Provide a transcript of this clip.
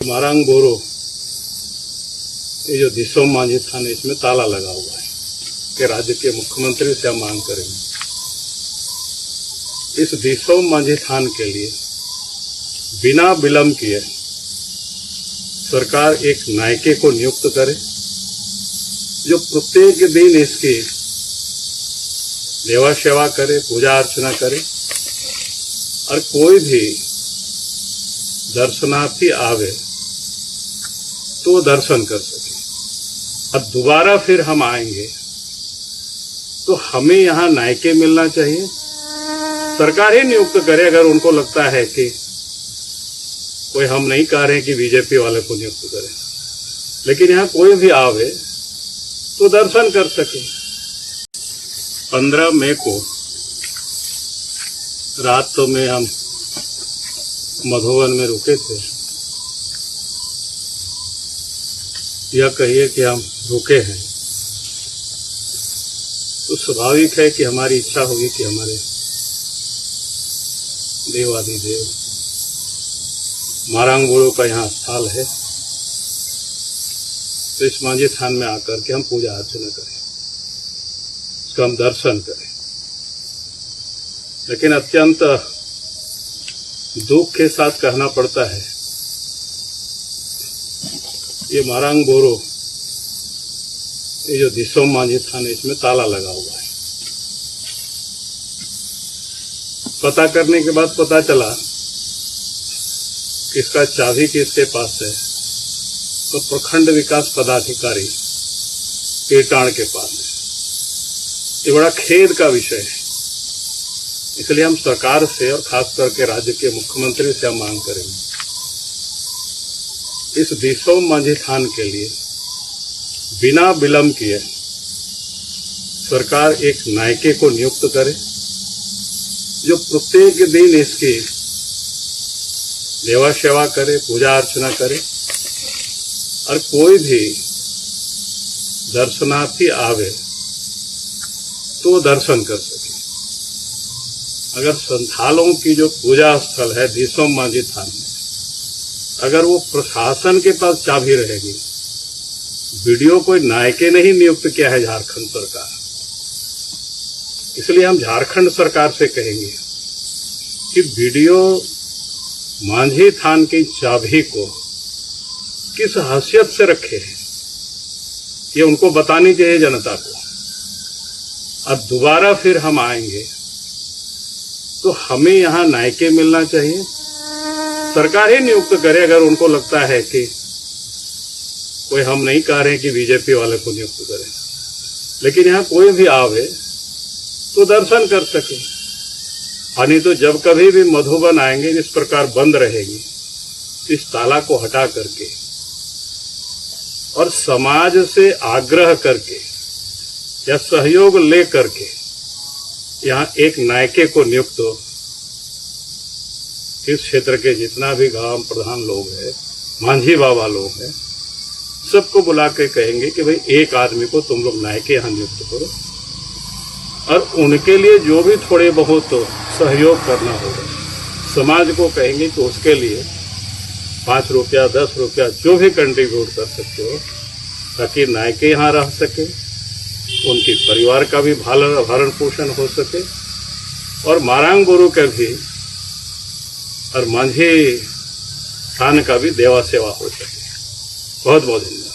मारांग बोरो ये जो दिसोम मांझी थान है इसमें ताला लगा हुआ है कि राज्य के मुख्यमंत्री से हम मांग करेंगे इस दिसोम मांझी थान के लिए बिना विलंब किए सरकार एक नायके को नियुक्त करे जो प्रत्येक दिन इसकी देवा सेवा करे, पूजा अर्चना करे और कोई भी दर्शनार्थी आवे तो दर्शन कर सके। अब दोबारा फिर हम आएंगे तो हमें यहाँ नायके मिलना चाहिए। सरकार ही नियुक्त करे अगर उनको लगता है कि कोई हम नहीं कह रहे कि बीजेपी वाले को नियुक्त करे, लेकिन यहाँ कोई भी आवे तो दर्शन कर सके। 15 मई को रात तो में हम मधुबन में रुके थे। यह कहिए कि हम रुके हैं तो स्वाभाविक है कि हमारी इच्छा होगी कि हमारे देवाधिदेव मारांग बोरो का यहाँ स्थल है तो इस मांझी थान में आकर के हम पूजा अर्चना करें, उसका हम दर्शन करें। लेकिन अत्यंत दुख के साथ कहना पड़ता है ये मारांग बोरो ये जो दिसोम मांझी थान है इसमें ताला लगा हुआ है। पता करने के बाद पता चला कि इसका चाबी किसके पास है तो प्रखंड विकास पदाधिकारी पेटाण के पास है। ये बड़ा खेद का विषय है। इसलिए हम सरकार से और खास करके राज्य के मुख्यमंत्री से हम मांग करेंगे इस दिसोम मांझी थान के लिए बिना विलंब किए सरकार एक नायके को नियुक्त करे जो प्रत्येक दिन इसकी देवा सेवा करे, पूजा अर्चना करे और कोई भी दर्शनार्थी आवे तो दर्शन कर सके। अगर संथालों की जो पूजा स्थल है दिसोम मांझी थान में, अगर वो प्रशासन के पास चाबी रहेगी, वीडियो कोई नायके नहीं नियुक्त किया है झारखंड सरकार, इसलिए हम झारखंड सरकार से कहेंगे कि वीडियो मांझी थान की चाबी को किस हैसियत से रखे हैं ये उनको बतानी चाहिए जनता को। अब दोबारा फिर हम आएंगे तो हमें यहाँ नायके मिलना चाहिए। सरकार ही नियुक्त करे अगर उनको लगता है कि कोई हम नहीं कह रहे कि बीजेपी वाले को नियुक्त करे, लेकिन यहाँ कोई भी आवे तो दर्शन कर सके। नहीं तो जब कभी भी मधुबन आएंगे इस प्रकार बंद रहेगी, इस ताला को हटा करके और समाज से आग्रह करके या सहयोग ले करके यहाँ एक नायके को नियुक्त इस क्षेत्र के जितना भी गांव प्रधान लोग हैं, मांझी बाबा लोग हैं, सबको बुला के कहेंगे कि भाई एक आदमी को तुम लोग नायके यहाँ नियुक्त करो और उनके लिए जो भी थोड़े बहुत सहयोग करना होगा समाज को कहेंगे कि उसके लिए 5 रुपया 10 रुपया जो भी कंट्रीब्यूट कर सकते हो ताकि नायके यहाँ रह सके, उनके परिवार का भी भरण पोषण हो सके और मारांग बोरो का भी और मांझी थान का भी देवा सेवा हो सके। बहुत बहुत धन्यवाद।